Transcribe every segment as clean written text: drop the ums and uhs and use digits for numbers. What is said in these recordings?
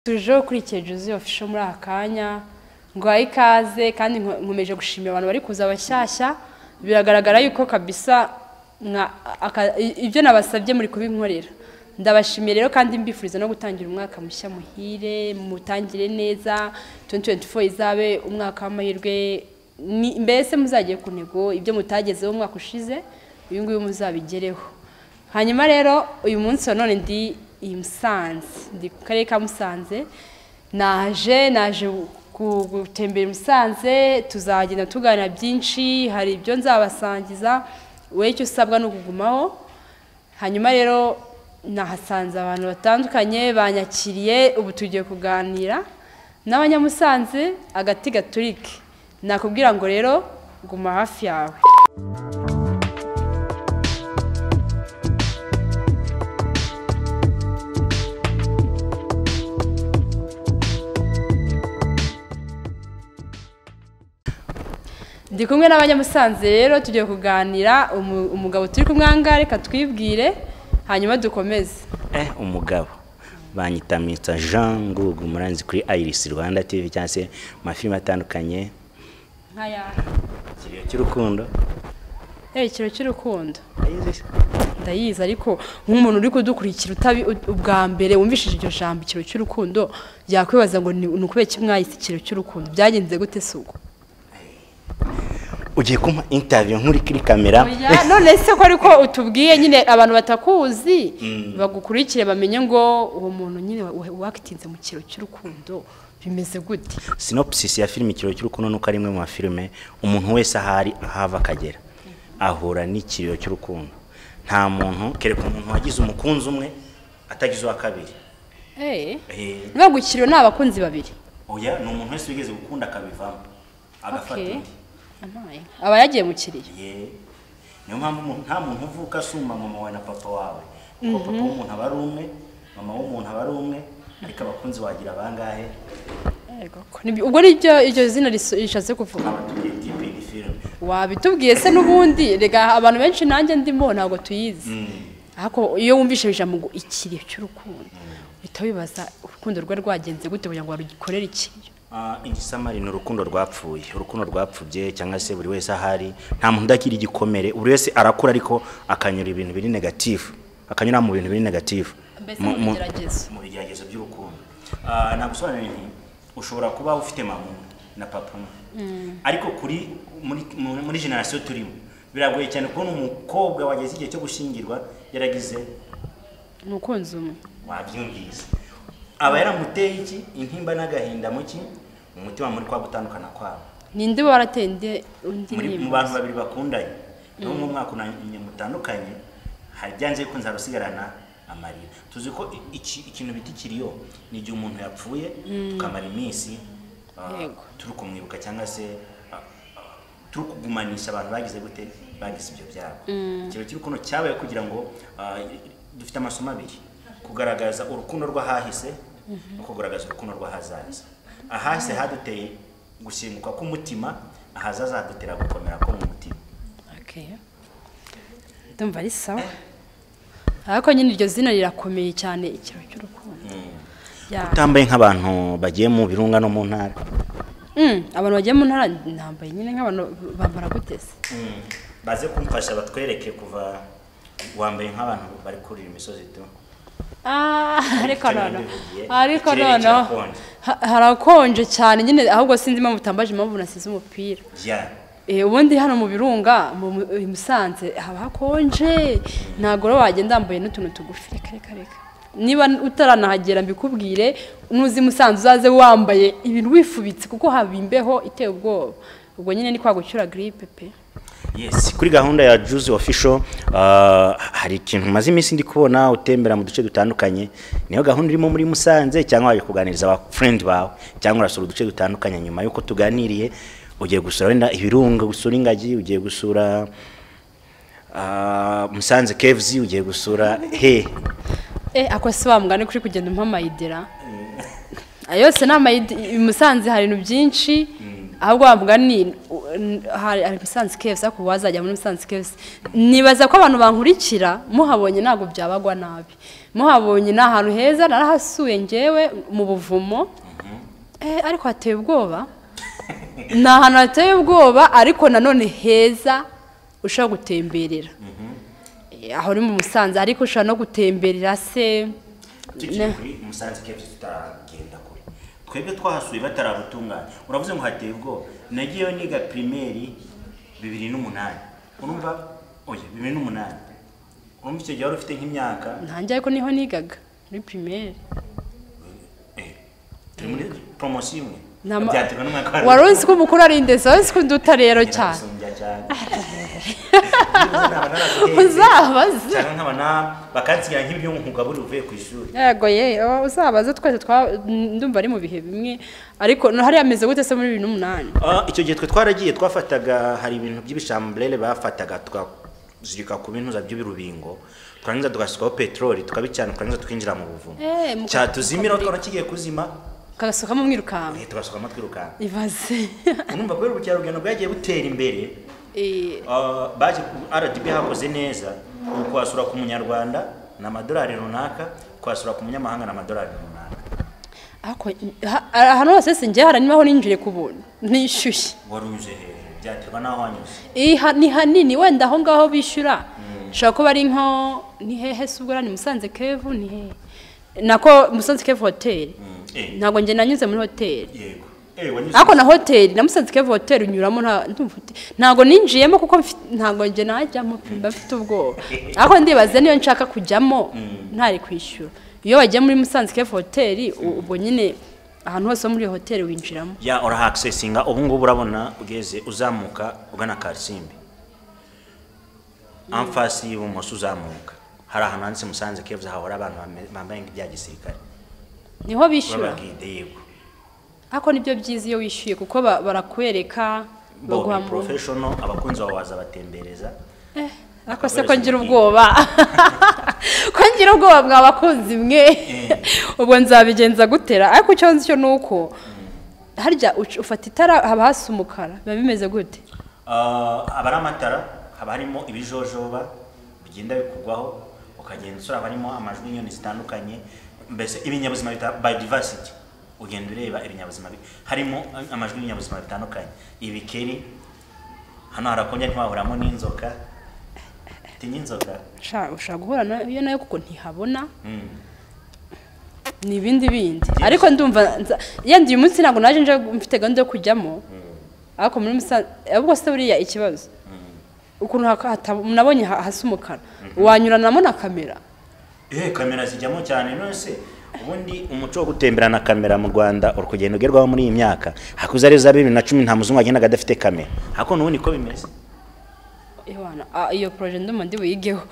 Tuje kuri Josiane official muri akanya ngo ikaze kandi nkomeje gushimira abantu bari kuza bashyashya biragaragara yuko kabisa ibyo nabasabye muri kubinkorera ndabashimiye rero kandi mbifuriza no gutangira umwaka mushya muhire mutangire neza 2024 izabe umwaka w'amahirwe mbese muzagiye ku ntego ibyo mutagezeho umwaka ushize uyu nguyu muzabigereho hanyuma rero uyu munsi none ndi Musanze ndi ku karere ka Musanze naje gutembera Musanze tuzagenda tuganira byinshi hari ibyo nzabasangiza we cyo usabwa no kugumaho hanyuma rero nahasanze abantu batandukanye banyakiriye ubu tugiye kuganira n'abanyamusanze agati gaturike nakubwira ngo rero guma hafi yawe ndi kumwe n'abanyamusanze rero tugiye kuganira umugabo turi kumwanga reka twibwire hanyuma dukomeze umugabo banyita Mr Jean Ngugu muranzi kuri Iris Rwanda TV cyangwa se mafilime atandukanye nkaya kiriyo cy'urukundo kiriyo cy'urukundo ndayizi ariko nk'umuntu uri kudukurikira utabi ubwa mbere wumvishije iryo jambo kiriyo cy'urukundo yakwibaza ngo ni ukube kimwayise kiriyo cy'urukundo byagenze gute suko ugiye kumpa interview nkuri kuri kamera none se ko ariko utubwiye nyine abantu batakuzi bagukurikire bamenye ngo uwo muntu nyine wakitinze mu kiro cy'urukundo bimeze gute synopsis ya film kiro cy'urukundo nuko ari imwe mu mafilme umuntu wese ahari ahava akagera ahura n'ikiro cy'urukundo nta muntu kereka umuntu wagize umukunzi umwe atagize wa kabiri bagukiriyo n'abakunzi babiri oya ni umuntu wese wigeze gukunda akabivamo agafata aba yagiye mu kiriyo niyo mpamvu nta muntu uvuka asumba mama wawe na papa wawe kuko papa w'umuntu aba ari umwe mama w'umuntu aba ari umwe ariko abakunzi wagira bangahe ubwo nibyo iryo zina rishatse kuvuga wabitubwiye se n'ubundi rega abantu benshi nanjye ndimo ntabwo tuyizi ariko iyo wumvishe ijambo ngo ikiriyo cy'urukundo uhita wibaza urukundo rwe rwagenze gute kugira ngo barugikorere ikiriyo Ingisamari ni urukundo rwapfuye urukundo rwapfubye cyangwa se buri wese ahari nta muntu udakira igikomere buri wese arakura ariko akanyura ibintu biri negative akanyura mu bintu biri negative mu bigeragezo by'urukundo nagusobanurira nti ushobora kuba ufite mama na papa ariko kuri muri generation turimo biragoye cyane kubona umukobwa wageze igihe cyo gushingirwa yaragize umukunzi umwe wabyumvise aba yaramuteye iki intimba n'agahinda muki umutima muri kwa gutandukana kwabo ninde waratende undi mu bantu babiri bakundanye no mu mwaka mutandukanye hajyanze ko nzarusigarana amarira tuzi ko ikintu biti kiriyo ni igihe umuntu yapfuye tukamara iminsi turi kumwibuka cyangwa se turi kugumanisha abantu bagize gute bagize ibyo byabo ikiro cy'urukundo cyabaye kugira ngo dufite amasomo abiri kugaragaza urukundo rw'ahahise no kugaragaza urukundo rw'ahazaza ahahise haduteye gushinguka k'umutima ahazaza hadutera gukomera ko mu mutima ndumva ari sawa ariko nyine iryo zina rirakomeye cyane ikiro cy'urukundo utambaye nk'abantu bagiye mu birunga no mu ntara abantu bagiye mu ntara nambaye nyine nk'abantu bambara gutese baze kumfasha batwereke kuva wambaye nk'abantu bari kurira imisozi tu ariko noneho harakonje cyane nyine ahubwo sinzi impamvu utambaje impamvu nasize umupira ubundi hano mu birunga mu Musanze haba hakonje ntabwo rero wagenda wambaye n'utuntu tugufi reka niba utaranahagera mbikubwire nuzi Musanze uzaze wambaye ibintu wifubitse kuko haba imbeho iteye ubwoba ubwo nyine ni kwa gucyura grippe pe Yes, kuri gahunda ya Juice official hari ikintu maze iminsi ndi kubona utembera mu duce dutandukanye niyo gahunda irimo muri Musanze cyangwa waje kuganiriza aba friend bawe cyangwa urasura uduce dutandukanye nyuma yuko tuganiriye ugiye gusura wenda ibirunga gusura ingagi ugiye gusura Musanze Caves ugiye gusura ako se wamugane kuri kugenda mpamayidera ayose namayidi Musanze hari ibintu byinshi ahubwo wamugani hari Musanze KFC ako wazajya muri Musanze KFC nibaza ko abantu bankurikira muhabonye nago byabagwa nabi muhabonye na ahantu heza narahasuye ngewe mu buvumo ariko hateye ubwoba na ahantu hateye ubwoba ariko nanone heza ushaka gutemberera aho uri mu Musanze ariko ushaka no gutemberera se Musanze KFC tutagenda kure twebwe twahasuye batarabutunganya uravuze ngo hateye ubwoba nagiyeyo niga primaire 2008 urumva oya 2008 urumva icyo gihe wari ufite nk'imyaka ntanjye ariko niho nigaga muri primaire turi muri promotion byaterwa n'umwaka wari uzi ko umukuru ari indese wese ko nduta rero cyane uzabaze cyane nk'abana bakansigira nk'ibyo nkugaburi uvuye ku ishuri yego uzabaze twese ndumva ari mu bihe bimwe ariko hari ameze gute se muri 2008 icyo gihe twe twaragiye twafataga hari ibintu by'ibishambrele bafataga tukazirika ku bintu za by'ibirubingo twarangiza tugasukaho petroli tukabicana twarangiza tukinjira mu buvumo cyatuzimira twara kigiye kuzima kagasoka mu mwirukanga tugasoka amatwirukanga ibaze urumva ko ubukerarugendo bwagiye butera imbere baje RDB hakoze neza kwasura ku munyarwanda na $1 runaka kwasura ku munyamahanga na $1 runaka ako hano hose sinjye haranimaho ninjire kubuntu nishyushye waruje byaterwa naho wanyuze ni hanini wenda aho ngaho bishyura shaka ko bari nko ni hehe subwo ni Musanze Kevu ni hehe nako Musanze Kevu hotel ntago nge nanyuze muri hotel yego ako na hotel na Musanze Kevu hotel unyuramo ntago ninjiyemo kuko ntago nge najyamo bafite ubwoba ako ndibaze niyo nshaka kujyamo ntari kwishyura iyo wagiye muri Musanze Kevu hotel ubwo nyine ahantu hose muri hotel winjiramo ya ora accessinga ubu ngubu urabona ugeze uzamuka ugana Karisimbi amfasi y'ubumoso uzamuka hari ahantu handitse Musanze Kevu hahora abantu bambaye ibya gisirikare niho bishyura ako nibyo byiza iyo wishyuye kuko barakwereka baguha professional abakunzi bawe baza batembereza ako se ko ngira ubwoba ko ngira ubwoba bw'abakunzi mwe ubwo nzabigenza gutera ariko cyo nzi cyo nuko harya ufata itara haba hasi umukara biba bimeze gute abari amatara haba harimo ibijojoba bigenda bikugwaho ukagenda usura barimo amajwi y'inyoni zitandukanye mbese ibinyabuzima bita biodiversity ugenda ureba ibinyabuzima harimo amajwi y'ibinyabuzima bitandukanye ibikeri hano harakonye ntwahuramo n'inzoka tinyizoka ushaka guhura nayo nayo kuko ntihabona ni bindi ariko ndumva yandi uyu munsi ntabwo naje nje mfite gahunda yo kujyamo ariko muri Musanze ubwo se buriya ikibazo ukuntu nabonye hasi umukara wanyuranamo na kamera kamera zijyamo cyane nose ubundi umuco wo gutemberana kamera mu Rwanda uri kugenda ugerwaho muri iyi myaka hakuze ari za 2010 nta muzungu agendaga adafite kamera hako nubundi ko bimeze iyo projet ndumva ndi wigeho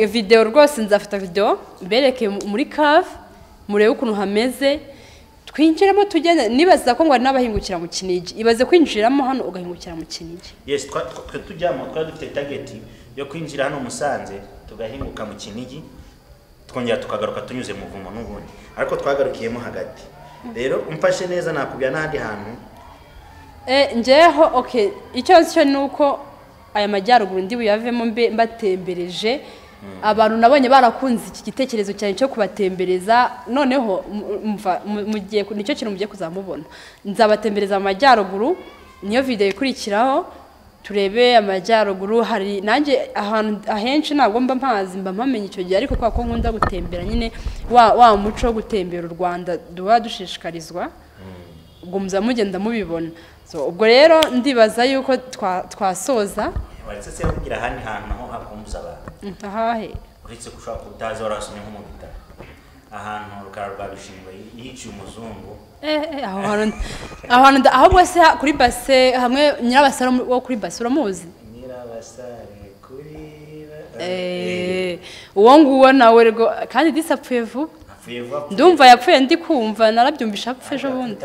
video rwose nzafata video bereke muri cave murebe ukuntu hameze twinjiramo tugende nibaza ko ngo ari nabahingukira mu Kinigi ibaze kwinjiramo hano ugahingukira mu Kinigi yes tujyamo dufite target yo kwinjira hano Musanze tugahinguka mu Kinigi twongera tukagaruka tunyuze mu Vumo n'ubundi ariko twagarukiyemo hagati rero umfashe neza nakubya n'ahandi hantu njeho okay icyo cyo nuko aya majyaruguru ndi buyavemo mbatembereje abantu nabonye barakunze iki gitekerezo cyane cyo kubatembereza noneho mugiye nicyo kintu mugiye kuzamubona nzabatembereza mu majyaruguru niyo video ikurikiraho turebe amajyaruguru hari nanjye ahantu ahenshi ntabwo mba mpazi mba mpamenye icyo gihe ariko kwa ko nkunda gutembera nyine wa muco wo gutembera u Rwanda duha dushishikarizwa ubwo muzamugenda mubibona so ubwo rero ndibaza yuko twasoza waretse se kugira handi hantu naho hakumbuza abantu ahahe uretse gushaka kutaza warasomye nko mu bitaro ahantu rukara rwa bishingwe yiciye umuzungu ahubwo se kuri base hamwe nyirabasara wo kuri base uramuzi nyirabasare kuri uwo nguwo nawe rego kandi disapfuye vuba ndumva yapfuye ndi kumva narabyumvisha apfuye ejo bundi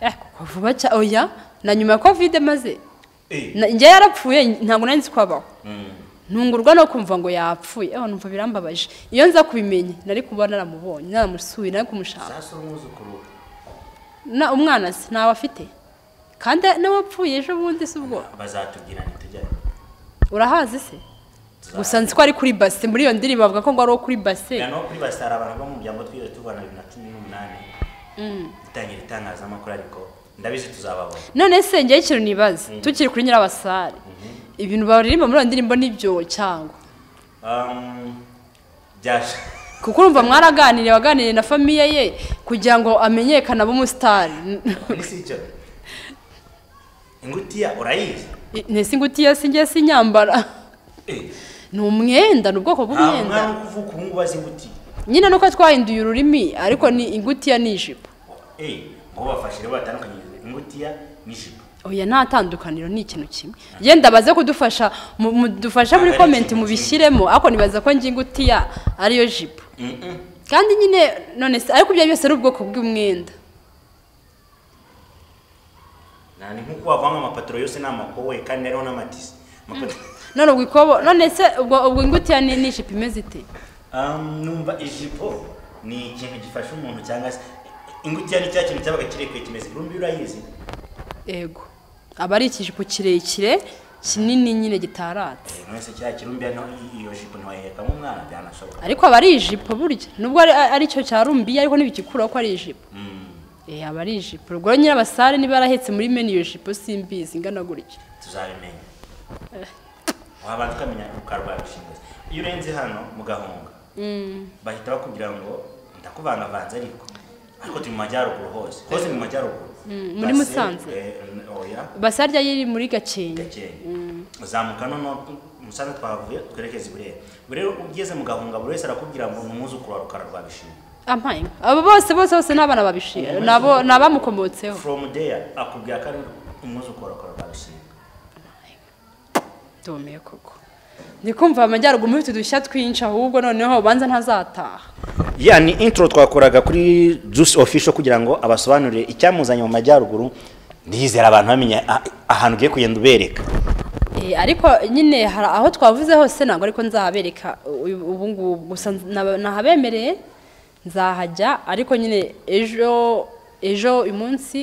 kuko vuba cya oya na nyuma ya covid maze njye yarapfuye ntabwo nari nzi ko abaho ntungurwa no kumva ngo yapfuye numva birambabaje iyo nza kubimenya nari kuba naramubonye naramusuye nari kumushaka sasa umuzukuru umwana se nawe afite kandi n'abapfuye ejo bundi se ubwo bazatubwira ntitujya urahazi se gusa nzi ko ari kuri base muri iyo ndirimbo bavuga ko ngo ari kuri base no kuri base hari abantu bo mu muryango twize tubana 2018 itangira itangazamakuru ariko ndabizi tuzababona none se ngiye ikintu nibaza tukiri kuri nyirabasare ibintu baririmba muri iyo ndirimbo nibyo cyangwa byasha kuko urumva mwaraganiriye waganiriye na famiye ye kugira ngo amenyekane abo umusitari ingutiya urayizi nese ingutiya singiye sinyambara ni umwenda ni ubwoko bw'umwenda nta mwana uvuga ubu ngubu azi ingutiya nyine nuko twahinduye ururimi ariko ni ingutiya n'ijipo ngo bafashe rero batandukanye ingutiya n'ijipo oya nta tandukaniro ni ikintu kimwe yenda baze kudufasha mudufasha muri comment mubishyiremo ariko nibaza ko ngi ingutiya ariyo jipo kandi nyine none se ariko ibyo byose ari ubwoko bw'umwenda nani nkuko wavanga amapatro yose n'amakowe kandi rero n'amatisi none ubwo ikobo none se ubwo ingutiya ni jipo imeze ite numva ijipo ni ikintu gifasha umuntu cyangwa se ingutiya ni cya kintu cyabaga kirekire kimeze urumbi urayizi ego aba ari ikijipo kirekire kinini nyine gitaratse mwese cya kirumbi no iyo jipo ntiwayiheka mu mwana byanashoboka ariko aba ari ijipo burya nubwo ari cyo cyarumbi ariko ntibikikura ko ari ijipo aba ari ijipo ubwo nyirabasare niba yarahetse muri meni iyo jipo simbizi ingana gutya tuzabimenya waba tukamenya ukarwa bishinga iyo urenze hano mu gahunga bahita bakubwira ngo ndakuvangavanze ariko turi mu majyaruguru hose mu majyaruguru muri Musanze basarya yiri muri Gakenke uzamuka no Musanze twavuye twerekeza iburera rero ugeze mu gahunga buri wese arakubwira ngo numuzukuru wa rukara rwa bishimye ampaye abo bose n'abana babishimye nabo nabamukomotseho from there akubwira ko ari umuzukuru wa rukara rwa bishimye domeye koko ndikumva amajyaruguru muri tudushya twinshi ahubwo noneho banza ntazataha ni intro twakoraga kuri Juice Official kugira ngo abasobanurire icyamuzanye mu majyaruguru ndizera abantu bamenya ahantu ugiye kugenda ubereka ariko nyine hari aho twavuze hose ntabwo ariko nzahabereka ubu ngubu gusa nahabemereye nzahajya ariko nyine ejo uyu munsi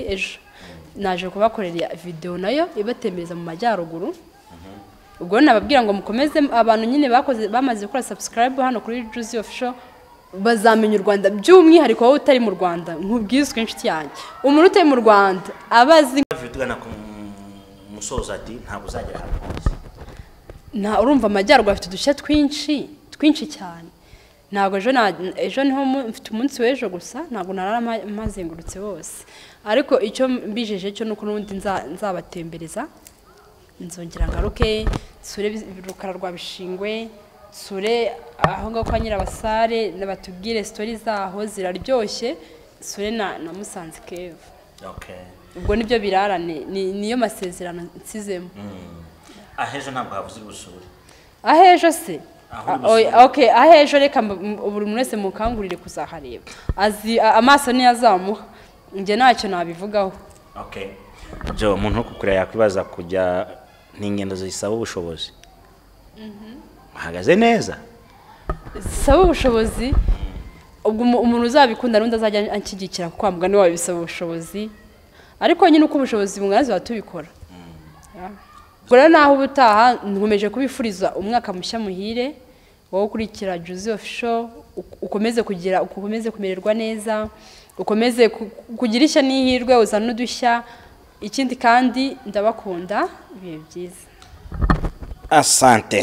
naje kubakorera video nayo ibatembereza mu majyaruguru ubwo nababwira ngo mukomeze abantu nyine bamaze gukora subscribe hano kuri Juice Official bazamenya u Rwanda by'umwihariko wowe utari mu Rwanda nkubwizwe inshuti yanjye umuntu utari mu Rwanda abazi tugana ku musoza ati ntabwo uzagera hano nta urumva amajyaruguru afite udushya twinshi cyane ntabwo ejo niho mfite umunsi w'ejo gusa ntabwo naramazengurutse wose ariko icyo mbijeje cyo nuko n'ubundi nzabatembereza nzongera ngaruke sure rukara rwa bishingwe sure aho ngaho kwa nyirabasare nabatubwire story zaho ziraryoshye sure na Musanze Keve ubwo nibyo birarane niyo masezerano nsizemo ahejo ntabwo havuze ubusure ahejo se ahejo reka buri muntu wese mukangurire kuzahareba azi amaso niyo azamuha njye ntacyo nabivugaho jo umuntu kukura yakwibaza kujya n'ingendo zisaba ubushobozi uhagaze neza zisaba ubushobozi ubwo umuntu uzabikunda n'undi azajya anshyigikira kuko mugani wawe bisaba ubushobozi ariko nyine uko ubushobozi bumwaza tubikora rero naho ubutaha nkomeje kubifuriza umwaka mushya muhire wowe ukurikira Juice Official ukomeze kumererwa neza ukomeze kugira ishya n'ihirwe uzana n'udushya ikindi kandi ndabakunda ibihe byiza asante